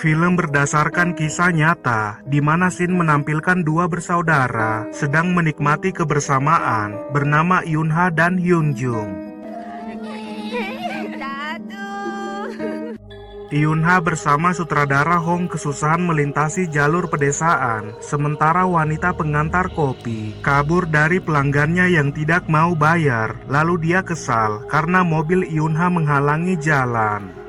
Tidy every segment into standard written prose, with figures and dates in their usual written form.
Film berdasarkan kisah nyata, di mana scene menampilkan dua bersaudara sedang menikmati kebersamaan bernama Yoonha dan Hyunjung. Yoonha bersama sutradara Hong kesusahan melintasi jalur pedesaan, sementara wanita pengantar kopi kabur dari pelanggannya yang tidak mau bayar. Lalu dia kesal karena mobil Yoonha menghalangi jalan.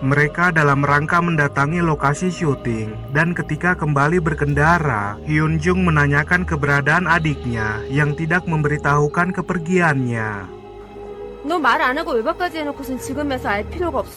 Mereka dalam rangka mendatangi lokasi syuting, dan ketika kembali berkendara, Hyunjung menanyakan keberadaan adiknya yang tidak memberitahukan kepergiannya. 너 말 안 하고 외박까지 해놓고선 지금에서 알 필요가 없어.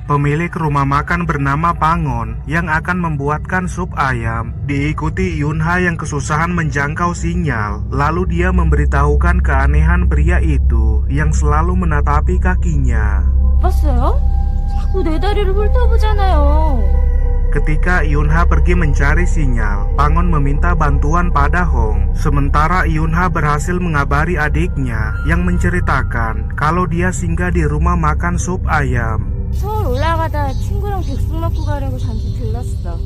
Pemilik rumah makan bernama Pangon yang akan membuatkan sup ayam diikuti Yoonha yang kesusahan menjangkau sinyal. Lalu dia memberitahukan keanehan pria itu yang selalu menatapi kakinya. 봤어요? 자꾸 내 다리를 훑어보잖아요. Ketika Yoonha pergi mencari sinyal, Pangon meminta bantuan pada Hong. Sementara Yoonha berhasil mengabari adiknya yang menceritakan kalau dia singgah di rumah makan sup ayam. 서울 올라가다 친구랑 백숙 먹고 가려고 잠시 들렀어.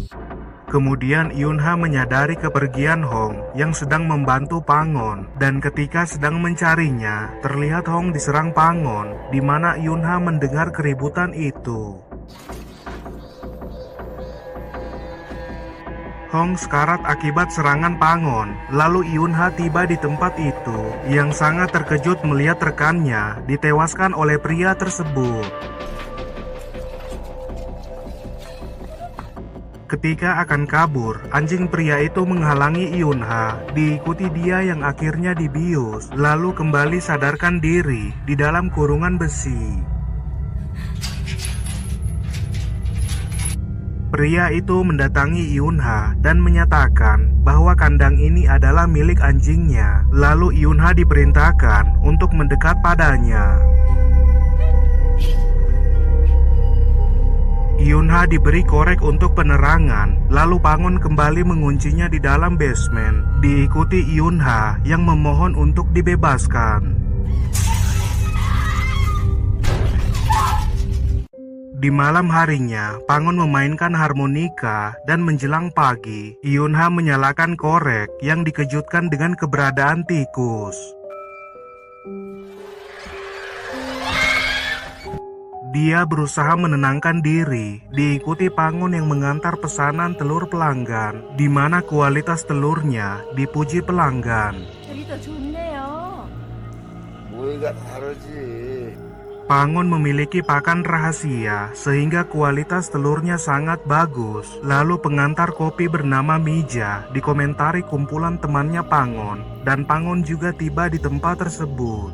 Kemudian Yoonha menyadari kepergian Hong yang sedang membantu Pangon, dan ketika sedang mencarinya, terlihat Hong diserang Pangon, di mana Yoonha mendengar keributan itu. Hong sekarat akibat serangan Pangon. Lalu Yoonha tiba di tempat itu yang sangat terkejut melihat rekannya ditewaskan oleh pria tersebut. Ketika akan kabur, anjing pria itu menghalangi Yoonha, diikuti dia yang akhirnya dibius, lalu kembali sadarkan diri di dalam kurungan besi. Pria itu mendatangi Yoonha dan menyatakan bahwa kandang ini adalah milik anjingnya. Lalu Yoonha diperintahkan untuk mendekat padanya. Yoonha diberi korek untuk penerangan, lalu Pangon kembali menguncinya di dalam basement, diikuti Yoonha yang memohon untuk dibebaskan. Di malam harinya, Pangon memainkan harmonika, dan menjelang pagi, Yoonha menyalakan korek yang dikejutkan dengan keberadaan tikus. Dia berusaha menenangkan diri, diikuti Pangon yang mengantar pesanan telur pelanggan, di mana kualitas telurnya dipuji pelanggan. 여기도 좋네요. 뭐가 다르지? Pangon memiliki pakan rahasia sehingga kualitas telurnya sangat bagus. Lalu pengantar kopi bernama Mija dikomentari kumpulan temannya Pangon, dan Pangon juga tiba di tempat tersebut.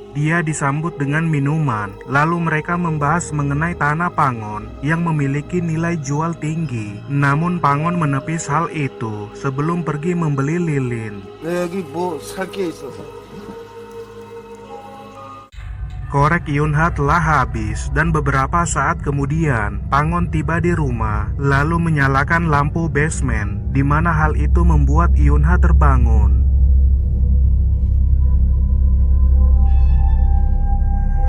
Dia disambut dengan minuman, lalu mereka membahas mengenai tanah Pangon yang memiliki nilai jual tinggi. Namun Pangon menepis hal itu sebelum pergi membeli lilin. 여기 뭐 살 게 있어서. Korek Yoonha telah habis, dan beberapa saat kemudian Pangon tiba di rumah, lalu menyalakan lampu basement, di mana hal itu membuat Yoonha terbangun.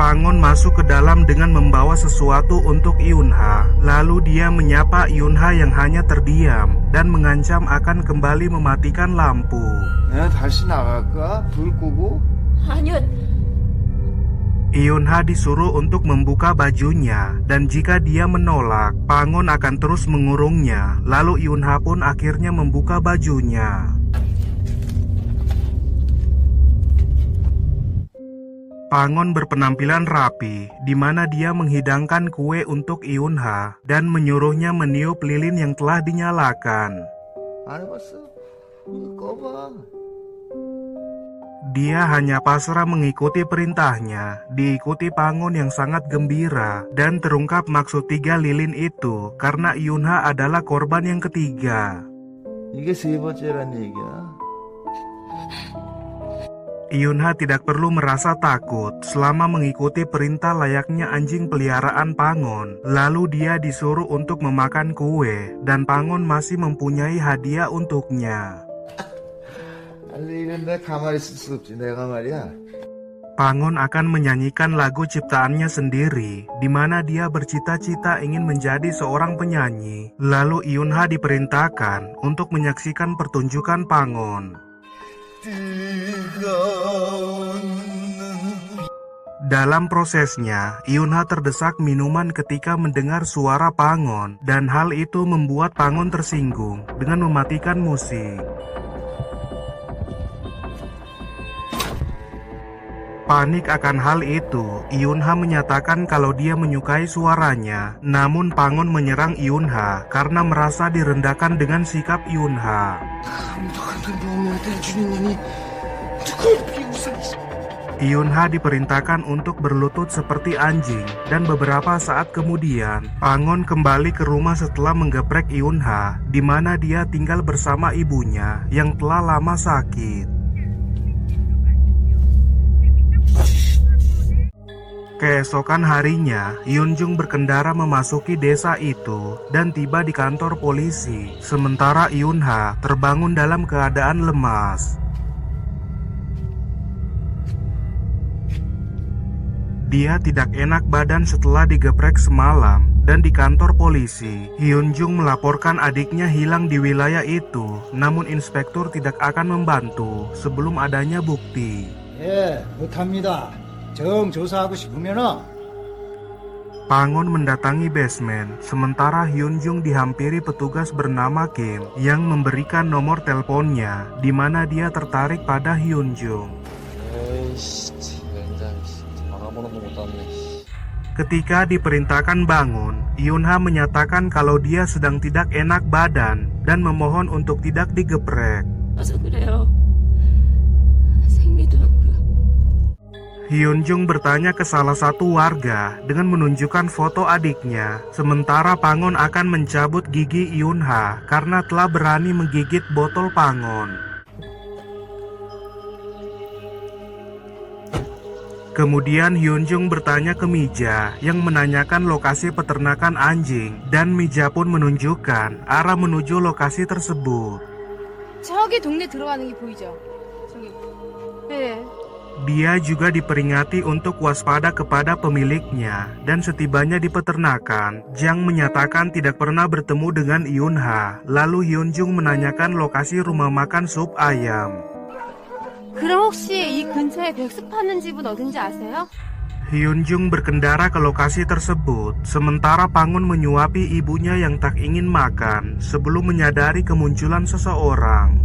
Pangon masuk ke dalam dengan membawa sesuatu untuk Yoonha. Lalu dia menyapa Yoonha yang hanya terdiam dan mengancam akan kembali mematikan lampu. 내가 다시 나갈까? 불 끄고? 아니요. Yoonha disuruh untuk membuka bajunya, dan jika dia menolak, Pangon akan terus mengurungnya. Lalu Yoonha pun akhirnya membuka bajunya. Pangon berpenampilan rapi, di mana dia menghidangkan kue untuk Yoonha dan menyuruhnya meniup lilin yang telah dinyalakan. 안 해봤어? 이거 꺼봐. Dia hanya pasrah mengikuti perintahnya, diikuti Pangon yang sangat gembira, dan terungkap maksud 3 lilin itu karena Yoonha adalah korban yang ketiga. 이게 세 번째란 얘기야. Yoonha tidak perlu merasa takut selama mengikuti perintah layaknya anjing peliharaan Pangon. Lalu dia disuruh untuk memakan kue, dan Pangon masih mempunyai hadiah untuknya. 아니 이런데 가만히 있을 수 없지 내가 말이야. Pangon akan menyanyikan lagu ciptaannya sendiri, di mana dia bercita-cita ingin menjadi seorang penyanyi. Lalu Yunha diperintahkan untuk menyaksikan pertunjukan Pangon. Dalam prosesnya, Yunha terdesak minuman ketika mendengar suara Pangon, dan hal itu membuat Pangon tersinggung dengan mematikan musik. Panik akan hal itu, Yunha menyatakan kalau dia menyukai suaranya. Namun Pangon menyerang Yunha karena merasa direndahkan dengan sikap Yunha. Yunha diperintahkan untuk berlutut seperti anjing, dan beberapa saat kemudian, Pangon kembali ke rumah setelah menggeprek Yunha, di mana dia tinggal bersama ibunya yang telah lama sakit. Keesokan harinya, Yunjung berkendara memasuki desa itu dan tiba di kantor polisi, sementara Yunha terbangun dalam keadaan lemas. Dia tidak enak badan setelah digeprek semalam, dan di kantor polisi, Hyunjung melaporkan adiknya hilang di wilayah itu, namun inspektur tidak akan membantu sebelum adanya bukti. 예, 못합니다. 정 조사하고 싶으면은 Pangon mendatangi basement, sementara Hyunjung dihampiri petugas bernama Kim yang memberikan nomor teleponnya, di mana dia tertarik pada Hyunjung. Ketika diperintahkan bangun, Yunha menyatakan kalau dia sedang tidak enak badan dan memohon untuk tidak digeprek. 그래서 그래요. 생리더라고요. Hyunjung bertanya ke salah satu warga dengan menunjukkan foto adiknya, sementara Pangon akan mencabut gigi Yunha karena telah berani menggigit botol Pangon. Kemudian Hyunjung bertanya ke Mija yang menanyakan lokasi peternakan anjing, dan Mija pun menunjukkan arah menuju lokasi tersebut. 저기 동네 들어가는 게 보이죠? 저기. 네. Dia juga diperingati untuk waspada kepada pemiliknya, dan setibanya di peternakan, Jang menyatakan tidak pernah bertemu dengan Yunha. Lalu Hyunjung menanyakan lokasi rumah makan sup ayam. 그럼 혹시 이 근처에 백숙 파는 집은 어딘지 아세요? Hyunjung berkendara ke lokasi tersebut, sementara Pangon menyuapi ibunya yang tak ingin makan sebelum menyadari kemunculan seseorang.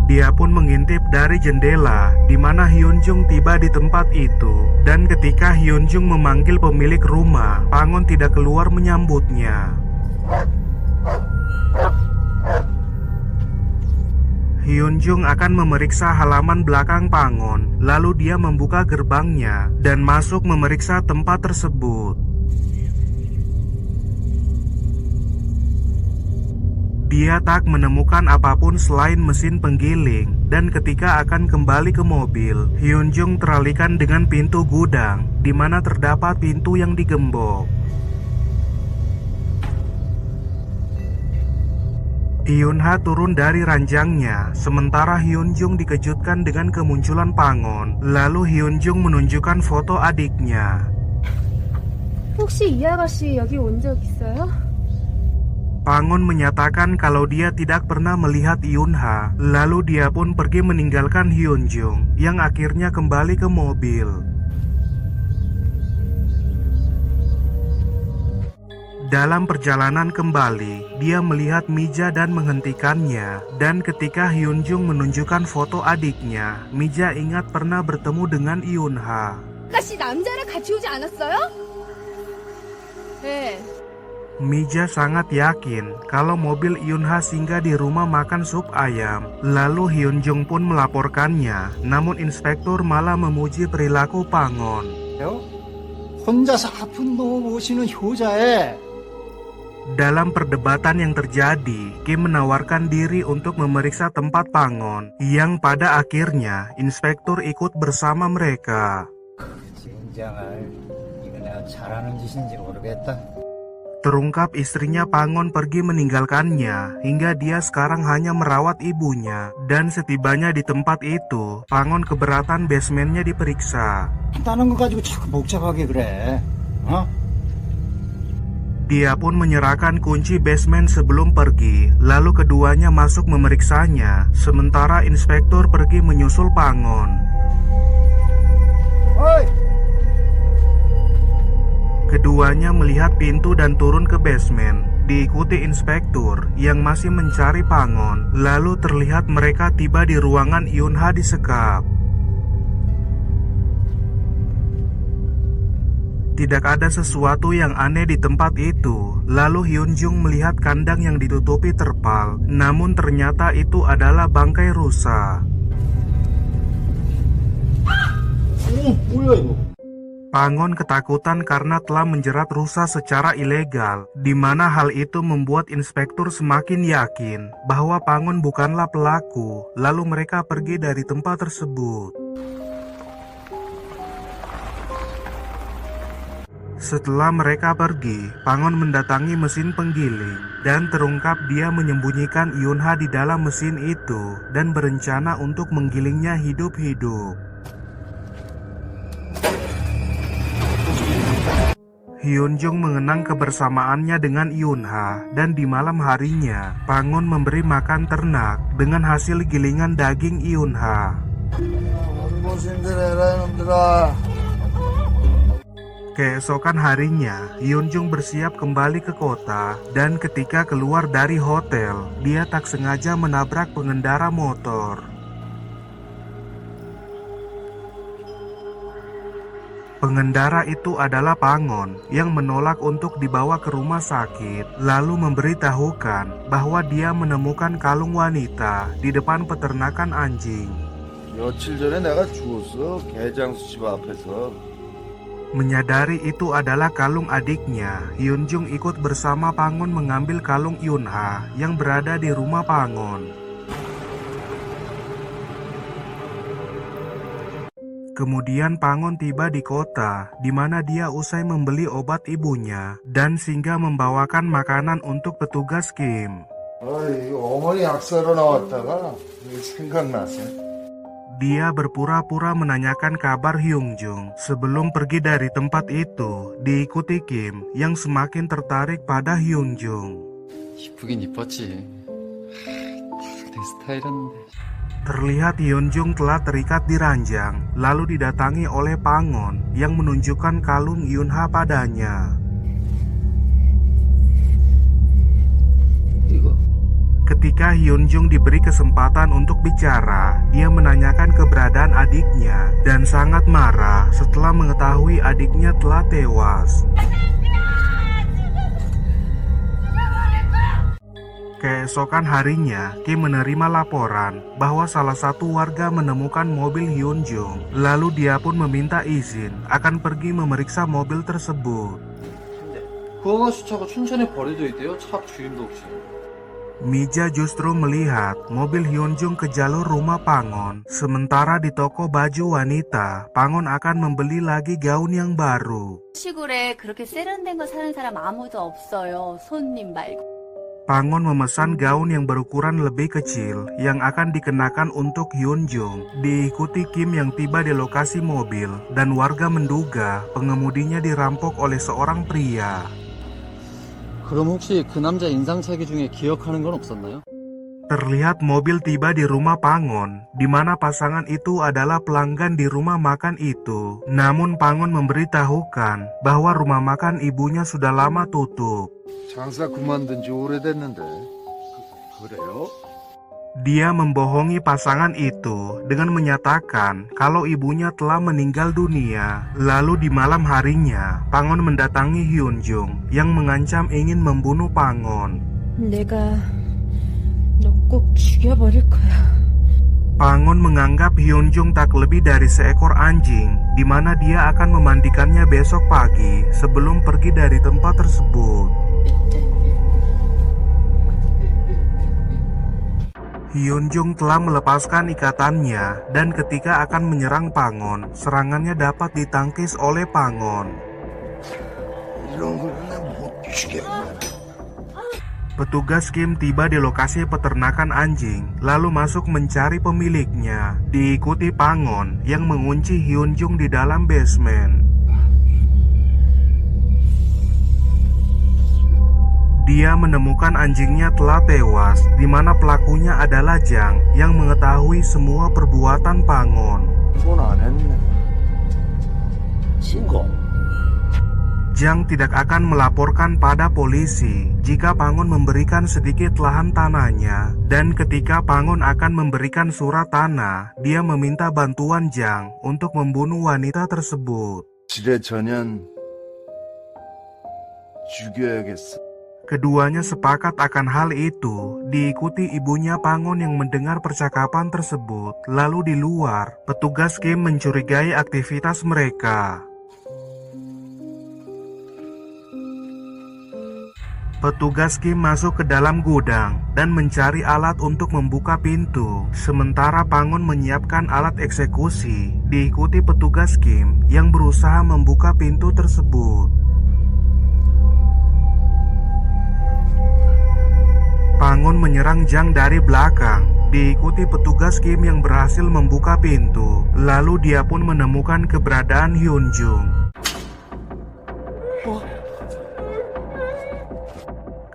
Dia pun mengintip dari jendela, di mana Hyunjung tiba di tempat itu, dan ketika Hyunjung memanggil pemilik rumah, Pangon tidak keluar menyambutnya. Hyunjung akan memeriksa halaman belakang Pangon, lalu dia membuka gerbangnya dan masuk memeriksa tempat tersebut. Dia tak menemukan apapun selain mesin penggiling, dan ketika akan kembali ke mobil, Hyunjung teralihkan dengan pintu gudang, di mana terdapat pintu yang digembok. Yunha turun dari ranjangnya, sementara Hyunjung dikejutkan dengan kemunculan Pangon. Lalu Hyunjung menunjukkan foto adiknya. 혹시 이 아가씨 여기 온 적 있어요? Pangon menyatakan kalau dia tidak pernah melihat Yunha, lalu dia pun pergi meninggalkan Hyunjung, yang akhirnya kembali ke mobil. Dalam perjalanan kembali, dia melihat Mija dan menghentikannya, dan ketika Hyunjung menunjukkan foto adiknya, Mija ingat pernah bertemu dengan Yunha. 아가씨 남자랑 같이 오지 않았어요? 네. Mija sangat yakin kalau mobil Yunha singgah di rumah makan sup ayam. Lalu Hyunjung pun melaporkannya, namun inspektur malah memuji perilaku Pangon. 혼자서 아픈 놈 모시는 효자에 Dalam perdebatan yang terjadi, Kim menawarkan diri untuk memeriksa tempat Pangon, yang pada akhirnya inspektur ikut bersama mereka. 젠장할 이거 내가 잘하는 짓인지 모르겠다. Terungkap istrinya Pangon pergi meninggalkannya, hingga dia sekarang hanya merawat ibunya. Dan setibanya di tempat itu, Pangon keberatan basementnya diperiksa. 한다는 거 가지고 자꾸 복잡하게 그래. Dia pun menyerahkan kunci basement sebelum pergi, lalu keduanya masuk memeriksanya, sementara inspektur pergi menyusul Pangon. Keduanya melihat pintu dan turun ke basement, diikuti inspektur yang masih mencari Pangon. Lalu terlihat mereka tiba di ruangan Yunha disekap. Tidak ada sesuatu yang aneh di tempat itu. Lalu Hyunjung melihat kandang yang ditutupi terpal, namun ternyata itu adalah bangkai rusa. 뭐야 이거? Pangon ketakutan karena telah menjerat rusa secara ilegal, di mana hal itu membuat inspektur semakin yakin bahwa Pangon bukanlah pelaku. Lalu mereka pergi dari tempat tersebut. Setelah mereka pergi, Pangon mendatangi mesin penggiling dan terungkap dia menyembunyikan Yunha di dalam mesin itu dan berencana untuk menggilingnya hidup-hidup. Hyunjung mengenang kebersamaannya dengan Yunha, dan di malam harinya, Pangon memberi makan ternak dengan hasil gilingan daging Yunha. Keesokan harinya, Hyunjung bersiap kembali ke kota, dan ketika keluar dari hotel, dia tak sengaja menabrak pengendara motor. Pengendara itu adalah Pangon yang menolak untuk dibawa ke rumah sakit, lalu memberitahukan bahwa dia menemukan kalung wanita di depan peternakan anjing. 며칠 전에 내가 주웠어. 개장수 집 앞에서. Menyadari itu adalah kalung adiknya, Hyunjung ikut bersama Pangon mengambil kalung Yunha yang berada di rumah Pangon. Kemudian Pangon tiba di kota, di mana dia usai membeli obat ibunya dan singgah membawakan makanan untuk petugas Kim. 어머니 약사로 나왔다가 생각나서. Dia berpura-pura menanyakan kabar Hyunjung sebelum pergi dari tempat itu, diikuti Kim yang semakin tertarik pada Hyunjung. 이쁘긴 이뻤지. 내 스타일이었는데. Terlihat Hyunjung telah terikat di ranjang, lalu didatangi oleh Pangon yang menunjukkan kalung Yunha padanya. Ketika Hyunjung diberi kesempatan untuk bicara, dia menanyakan keberadaan adiknya dan sangat marah setelah mengetahui adiknya telah tewas. Keesokan harinya, Kim menerima laporan bahwa salah satu warga menemukan mobil Hyunjung. Lalu dia pun meminta izin akan pergi memeriksa mobil tersebut. 구강화 주차가 춘천에 버려져 있대요. 차 주인도 없이. Mija justru melihat mobil Hyunjung ke jalur rumah Pangon. Sementara di toko baju wanita, Pangon akan membeli lagi gaun yang baru. 시골에 그렇게 세련된 거 사는 사람 아무도 없어요. 손님 말고. Pangon memesan gaun yang berukuran lebih kecil yang akan dikenakan untuk Hyunjung. Diikuti Kim yang tiba di lokasi mobil dan warga menduga pengemudinya dirampok oleh seorang pria. 그럼 혹시 그 남자 인상착의 중에 기억하는 건 없었나요? Terlihat mobil tiba di rumah Pangon, di mana pasangan itu adalah pelanggan di rumah makan itu. Namun Pangon memberitahukan bahwa rumah makan ibunya sudah lama tutup. 장사 그만둔 지 오래됐는데. 그래요? Dia membohongi pasangan itu dengan menyatakan kalau ibunya telah meninggal dunia. Lalu di malam harinya, Pangon mendatangi Hyunjung yang mengancam ingin membunuh Pangon. 내가 너 꼭 죽여버릴 거야. Pangon menganggap Hyunjung tak lebih dari seekor anjing, di mana dia akan memandikannya besok pagi sebelum pergi dari tempat tersebut. Hyunjung telah melepaskan ikatannya dan ketika akan menyerang Pangon, serangannya dapat ditangkis oleh Pangon. 이런 걸 내가 못 죽여. Petugas Kim tiba di lokasi peternakan anjing, lalu masuk mencari pemiliknya, diikuti Pangon yang mengunci Hyunjung di dalam basement. Dia menemukan anjingnya telah tewas, di mana pelakunya adalah Jang yang mengetahui semua perbuatan Pangon. 이건 안 했네. 신고. Jang tidak akan melaporkan pada polisi jika Pangon memberikan sedikit lahan tanahnya, dan ketika Pangon akan memberikan surat tanah, dia meminta bantuan Jang untuk membunuh wanita tersebut. 지뢰 전현 죽여야겠어. Keduanya sepakat akan hal itu, diikuti ibunya Pangon yang mendengar percakapan tersebut. Lalu di luar, petugas Kim mencurigai aktivitas mereka. Petugas Kim masuk ke dalam gudang dan mencari alat untuk membuka pintu, sementara Pangon menyiapkan alat eksekusi, diikuti petugas Kim yang berusaha membuka pintu tersebut. Pangon menyerang Jang dari belakang, diikuti petugas Kim yang berhasil membuka pintu, lalu dia pun menemukan keberadaan Hyunjung.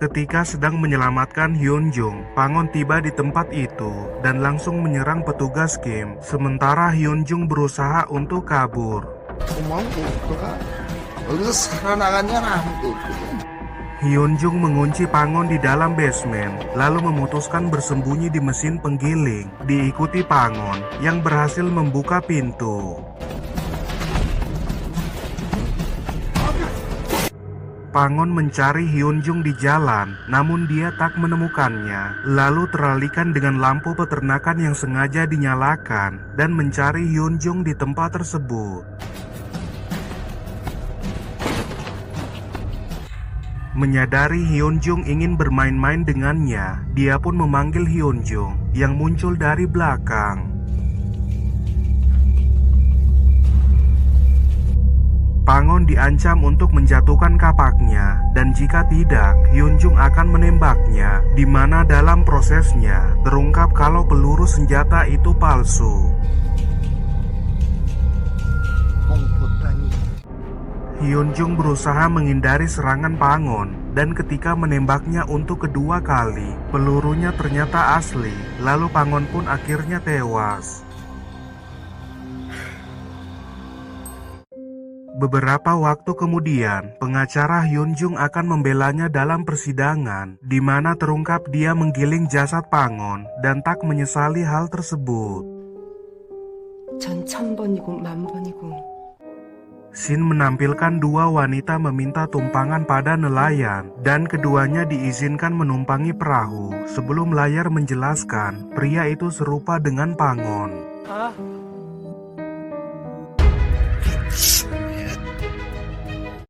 Ketika sedang menyelamatkan Hyunjung, Pangon tiba di tempat itu dan langsung menyerang petugas Kim, sementara Hyunjung berusaha untuk kabur. 도망고 있다가 여기서 살아나갔냐나 아무도 없거든. Hyunjung mengunci Pangon di dalam basement, lalu memutuskan bersembunyi di mesin penggiling, diikuti Pangon yang berhasil membuka pintu. Pangon mencari Hyunjung di jalan, namun dia tak menemukannya, lalu teralihkan dengan lampu peternakan yang sengaja dinyalakan dan mencari Hyunjung di tempat tersebut. Menyadari Hyunjung ingin bermain-main dengannya, dia pun memanggil Hyunjung yang muncul dari belakang. Pangon diancam untuk menjatuhkan kapaknya, dan jika tidak, Hyunjung akan menembaknya, di mana dalam prosesnya terungkap kalau peluru senjata itu palsu. Hyunjung berusaha menghindari serangan Pangon, dan ketika menembaknya untuk kedua kali, pelurunya ternyata asli, lalu Pangon pun akhirnya tewas. Beberapa waktu kemudian, pengacara Hyunjung akan membelanya dalam persidangan, di mana terungkap dia menggiling jasad Pangon dan tak menyesali hal tersebut. 전 1000번이고 10,000번이고. Shin menampilkan dua wanita meminta tumpangan pada nelayan, dan keduanya diizinkan menumpangi perahu. Sebelum layar menjelaskan, pria itu serupa dengan Pangon.